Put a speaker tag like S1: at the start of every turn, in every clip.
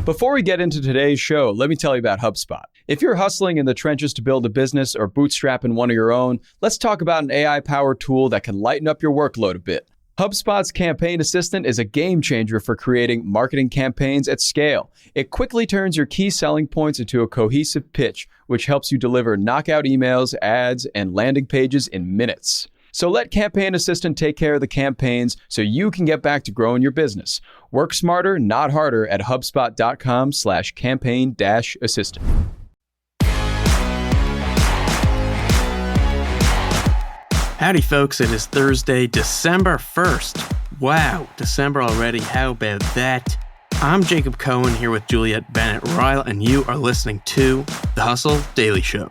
S1: Before we get into today's show, let me tell you about HubSpot. If you're hustling in the trenches to build a business or bootstrapping one of your own, let's talk about an AI-powered tool that can lighten up your workload a bit. HubSpot's Campaign Assistant is a game changer for creating marketing campaigns at scale. It quickly turns your key selling points into a cohesive pitch, which helps you deliver knockout emails, ads, and landing pages in minutes. So let Campaign Assistant take care of the campaigns so you can get back to growing your business. Work smarter, not harder at HubSpot.com/campaign-assistant.
S2: Howdy, folks. It is Thursday, December 1st. Wow, December already. How about that? I'm Jacob Cohen here with Juliet, Bennett, Rylah, and you are listening to The Hustle Daily Show.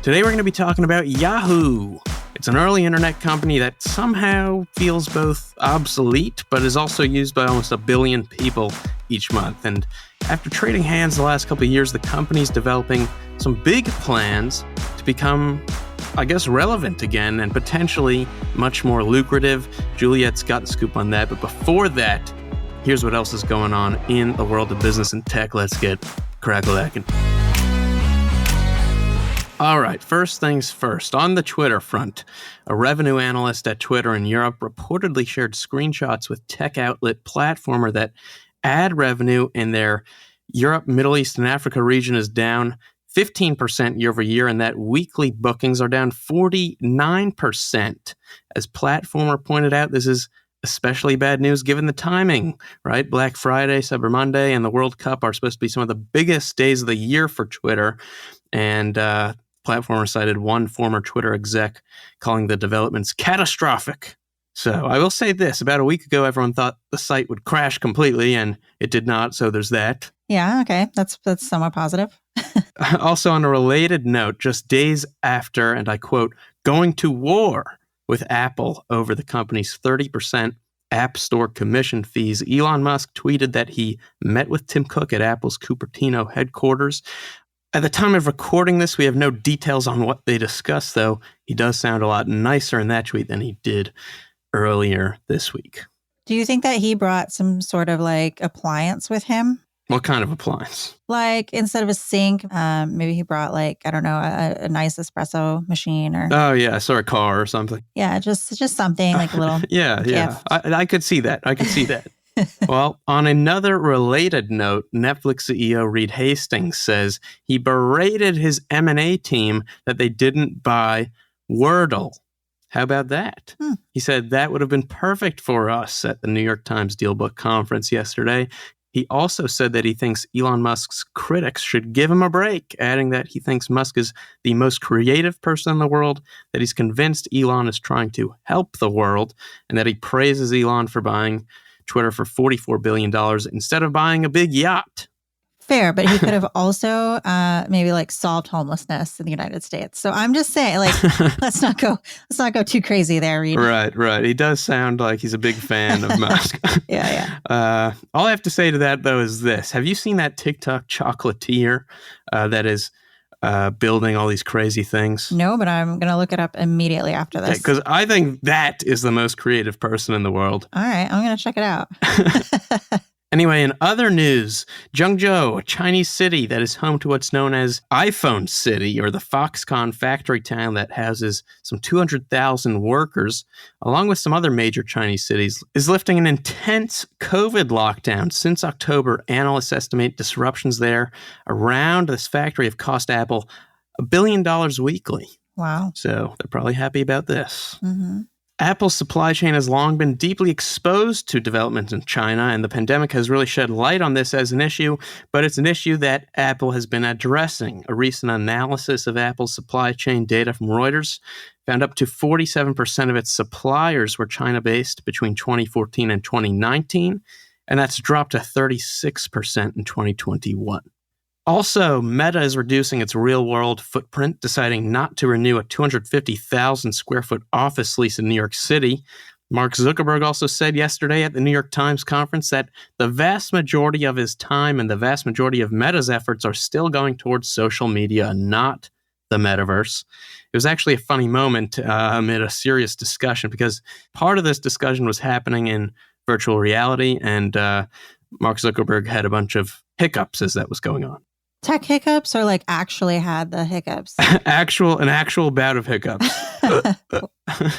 S2: Today we're going to be talking about Yahoo. It's an early internet company that somehow feels both obsolete, but is also used by almost 1 billion people each month. And after trading hands the last couple of years, the company's developing some big plans to become, I guess, relevant again and potentially much more lucrative. Juliet's got the scoop on that. But before that, here's what else is going on in the world of business and tech. Let's get crack-a-lackin'. All right, first things first. On the Twitter front, a revenue analyst at Twitter in Europe reportedly shared screenshots with tech outlet Platformer that ad revenue in their Europe, Middle East, and Africa region is down 15% year over year, and that weekly bookings are down 49%. As Platformer pointed out, this is especially bad news given the timing, right? Black Friday, Cyber Monday, and the World Cup are supposed to be some of the biggest days of the year for Twitter, and Platformer cited one former Twitter exec calling the developments catastrophic. So I will say this, about a week ago, everyone thought the site would crash completely, and it did not, so there's that.
S3: Yeah, okay. That's somewhat positive.
S2: Also, on a related note, just days after, and I quote, going to war with Apple over the company's 30% App Store commission fees, Elon Musk tweeted that he met with Tim Cook at Apple's Cupertino headquarters. At the time of recording this, we have no details on what they discussed, though he does sound a lot nicer in that tweet than he did earlier this week.
S3: Do you think that he brought some sort of like appliance with him?
S2: What kind of appliance?
S3: Like instead of a sink, maybe he brought like, I don't know, a nice espresso machine or...
S2: Oh, yeah, I saw a car or something.
S3: Yeah, just something like a little
S2: Yeah. I could see that. Well, on another related note, Netflix CEO Reed Hastings says he berated his M&A team that they didn't buy Wordle. How about that? He said that would have been perfect for us at the New York Times DealBook conference yesterday. He also said that he thinks Elon Musk's critics should give him a break, adding that he thinks Musk is the most creative person in the world, that he's convinced Elon is trying to help the world, and that he praises Elon for buying Twitter for $44 billion instead of buying a big yacht.
S3: Fair, but he could have also maybe like solved homelessness in the United States. So I'm just saying, like, let's not go too crazy there, Reed.
S2: Right. He does sound like he's a big fan of Musk.
S3: Yeah.
S2: All I have to say to that, though, is this. Have you seen that TikTok chocolatier that is building all these crazy things?
S3: No, but I'm going to look it up immediately after this.
S2: Because I think that is the most creative person in the world.
S3: All right, I'm going to check it out.
S2: Anyway, in other news, Zhengzhou, a Chinese city that is home to what's known as iPhone City, or the Foxconn factory town that houses some 200,000 workers, along with some other major Chinese cities, is lifting an intense COVID lockdown. Since October, analysts estimate disruptions there around this factory have cost Apple $1 billion weekly.
S3: Wow.
S2: So they're probably happy about this.
S3: Mm-hmm.
S2: Apple's supply chain has long been deeply exposed to developments in China, and the pandemic has really shed light on this as an issue, but it's an issue that Apple has been addressing. A recent analysis of Apple's supply chain data from Reuters found up to 47% of its suppliers were China-based between 2014 and 2019, and that's dropped to 36% in 2021. Also, Meta is reducing its real-world footprint, deciding not to renew a 250,000 square foot office lease in New York City. Mark Zuckerberg also said yesterday at the New York Times conference that the vast majority of his time and the vast majority of Meta's efforts are still going towards social media, not the metaverse. It was actually a funny moment amid a serious discussion, because part of this discussion was happening in virtual reality, and Mark Zuckerberg had a bunch of hiccups as that was going on.
S3: Tech hiccups, or like actually had the hiccups?
S2: An actual bout of hiccups.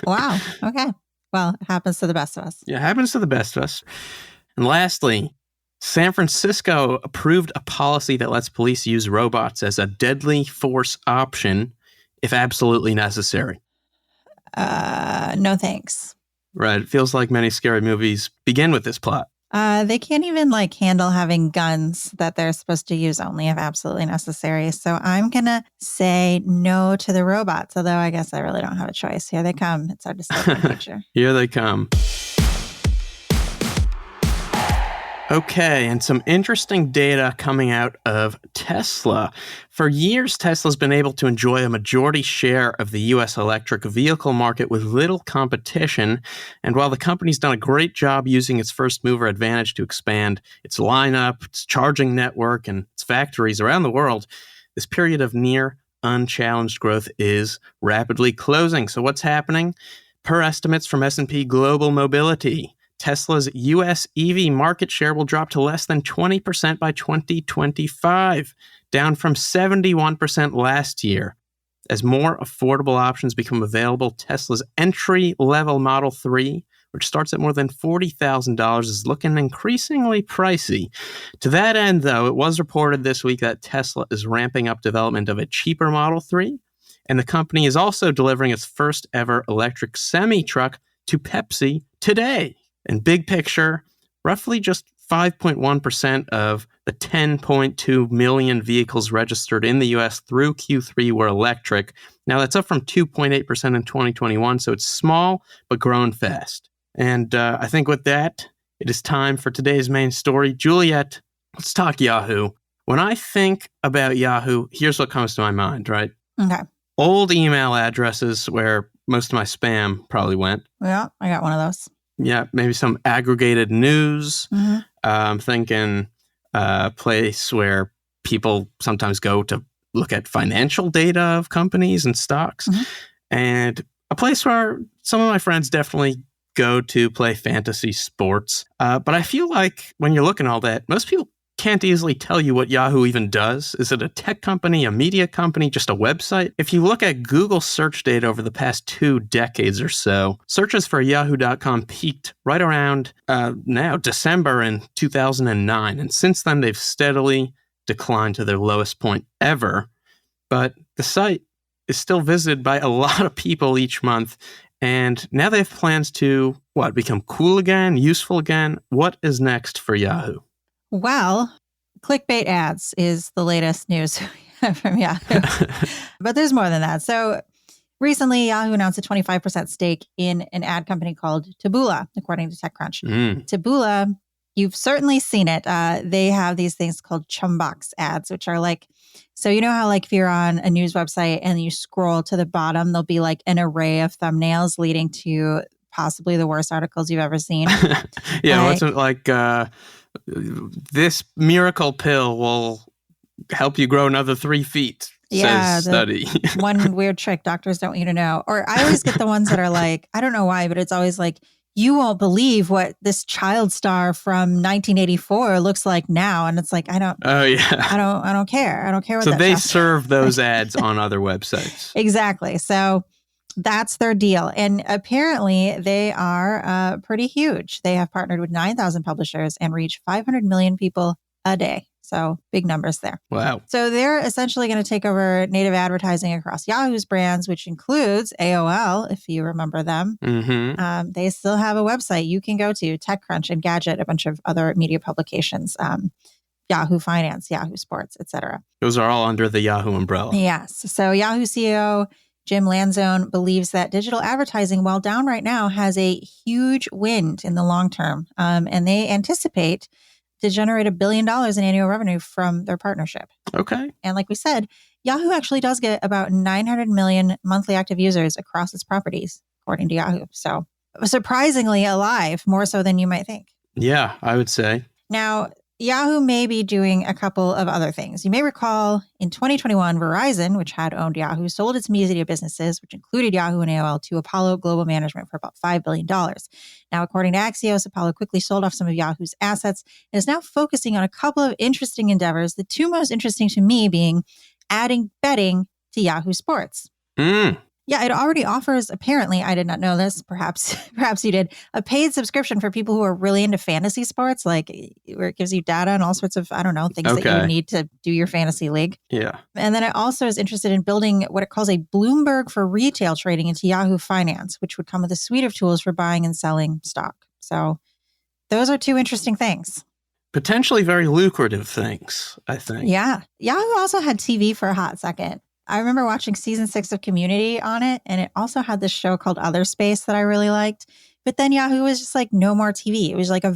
S3: Wow. Okay. Well, it happens to the best of us.
S2: Yeah, it happens to the best of us. And lastly, San Francisco approved a policy that lets police use robots as a deadly force option if absolutely necessary.
S3: No thanks.
S2: Right. It feels like many scary movies begin with this plot.
S3: They can't even like handle having guns that they're supposed to use only if absolutely necessary. So I'm going to say no to the robots, although I guess I really don't have a choice. Here they come. It's our dystopian future.
S2: Here they come. Okay, and some interesting data coming out of Tesla. For years, Tesla's been able to enjoy a majority share of the U.S. electric vehicle market with little competition. And while the company's done a great job using its first mover advantage to expand its lineup, its charging network, and its factories around the world, this period of near unchallenged growth is rapidly closing. So what's happening? Per estimates from S&P Global Mobility, Tesla's U.S. EV market share will drop to less than 20% by 2025, down from 71% last year. As more affordable options become available, Tesla's entry-level Model 3, which starts at more than $40,000, is looking increasingly pricey. To that end, though, it was reported this week that Tesla is ramping up development of a cheaper Model 3, and the company is also delivering its first ever electric semi-truck to Pepsi today. And big picture, roughly just 5.1% of the 10.2 million vehicles registered in the U.S. through Q3 were electric. Now, that's up from 2.8% in 2021, so it's small, but growing fast. And I think with that, it is time for today's main story. Juliet, let's talk Yahoo. When I think about Yahoo, here's what comes to my mind, right?
S3: Okay.
S2: Old email addresses where most of my spam probably went.
S3: Yeah, I got one of those.
S2: Yeah, maybe some aggregated news.
S3: Mm-hmm.
S2: I'm thinking a place where people sometimes go to look at financial data of companies and stocks.
S3: Mm-hmm.
S2: And a place where some of my friends definitely go to play fantasy sports. But I feel like when you're looking at all that, most people can't easily tell you what Yahoo even does. Is it a tech company, a media company, just a website? If you look at Google search data over the past 2 decades or so, searches for yahoo.com peaked right around now, December in 2009. And since then, they've steadily declined to their lowest point ever. But the site is still visited by a lot of people each month. And now they have plans to, become cool again, useful again? What is next for Yahoo?
S3: Well, clickbait ads is the latest news from Yahoo. But there's more than that. So recently, Yahoo announced a 25% stake in an ad company called Taboola, according to TechCrunch. Taboola, you've certainly seen it. They have these things called chumbox ads, which are like, so you know how like if you're on a news website and you scroll to the bottom, there'll be like an array of thumbnails leading to possibly the worst articles you've ever seen.
S2: Yeah, what's it like? This miracle pill will help you grow another 3 feet, says study.
S3: One weird trick doctors don't want you to know. Or I always get the ones that are like, I don't know why, but it's always like, you won't believe what this child star from 1984 looks like now. And it's like, I don't care. I don't care what
S2: so
S3: that
S2: they
S3: child
S2: serve those ads on other websites.
S3: Exactly. So that's their deal. And apparently they are pretty huge. They have partnered with 9,000 publishers and reach 500 million people a day. So big numbers there.
S2: Wow.
S3: So they're essentially going to take over native advertising across Yahoo's brands, which includes AOL, if you remember them.
S2: Mm-hmm.
S3: They still have a website you can go to, TechCrunch, Engadget, a bunch of other media publications, Yahoo Finance, Yahoo Sports, etc.
S2: Those are all under the Yahoo umbrella.
S3: Yes. So Yahoo CEO Jim Lanzone believes that digital advertising, while down right now, has a huge wind in the long term. And they anticipate to generate $1 billion in annual revenue from their partnership.
S2: Okay.
S3: And like we said, Yahoo actually does get about 900 million monthly active users across its properties, according to Yahoo. So surprisingly alive, more so than you might think.
S2: Yeah, I would say.
S3: Now, Yahoo may be doing a couple of other things. You may recall in 2021, Verizon, which had owned Yahoo, sold its media businesses, which included Yahoo and AOL, to Apollo Global Management for about $5 billion. Now, according to Axios, Apollo quickly sold off some of Yahoo's assets and is now focusing on a couple of interesting endeavors, the two most interesting to me being adding betting to Yahoo Sports. Yeah, it already offers, apparently, I did not know this, perhaps you did, a paid subscription for people who are really into fantasy sports, like where it gives you data and all sorts of, I don't know, things that you would need to do your fantasy league.
S2: Yeah.
S3: And then it also is interested in building what it calls a Bloomberg for retail trading into Yahoo Finance, which would come with a suite of tools for buying and selling stock. So those are two interesting things.
S2: Potentially very lucrative things, I think.
S3: Yeah. Yahoo also had TV for a hot second. I remember watching season 6 of Community on it, and it also had this show called Other Space that I really liked. But then Yahoo was just like, no more TV. It was like a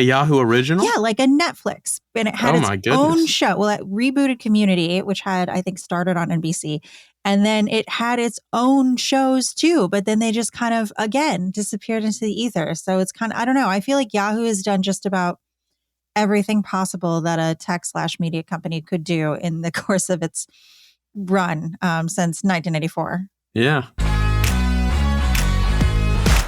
S3: Yahoo original? Yeah, like a Netflix. And it had its own show. Well, it rebooted Community, which had, I think, started on NBC. And then it had its own shows too. But then they just kind of, again, disappeared into the ether. So it's kind of, I don't know. I feel like Yahoo has done just about everything possible that a tech/media company could do in the course of its run since 1984.
S2: Yeah.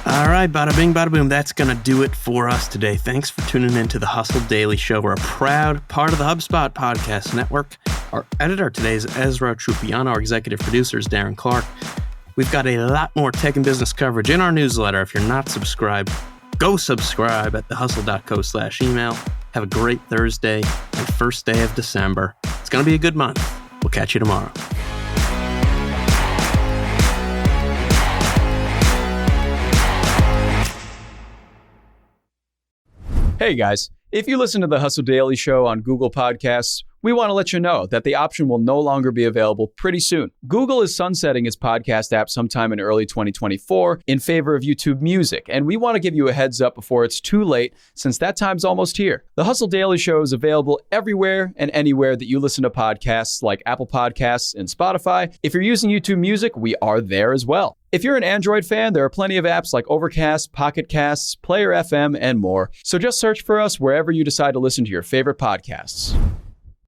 S2: All right, bada bing, bada boom. That's going to do it for us today. Thanks for tuning in to the Hustle Daily Show. We're a proud part of the HubSpot Podcast Network. Our editor today is Ezra Trupiano. Our executive producer is Darren Clark. We've got a lot more tech and business coverage in our newsletter. If you're not subscribed, go subscribe at thehustle.co/email. Have a great Thursday and first day of December. It's going to be a good month. We'll catch you tomorrow.
S1: Hey guys, if you listen to the Hustle Daily Show on Google Podcasts, we want to let you know that the option will no longer be available pretty soon. Google is sunsetting its podcast app sometime in early 2024 in favor of YouTube Music, and we want to give you a heads up before it's too late, since that time's almost here. The Hustle Daily Show is available everywhere and anywhere that you listen to podcasts, like Apple Podcasts and Spotify. If you're using YouTube Music, we are there as well. If you're an Android fan, there are plenty of apps like Overcast, Pocket Casts, Player FM, and more. So just search for us wherever you decide to listen to your favorite podcasts.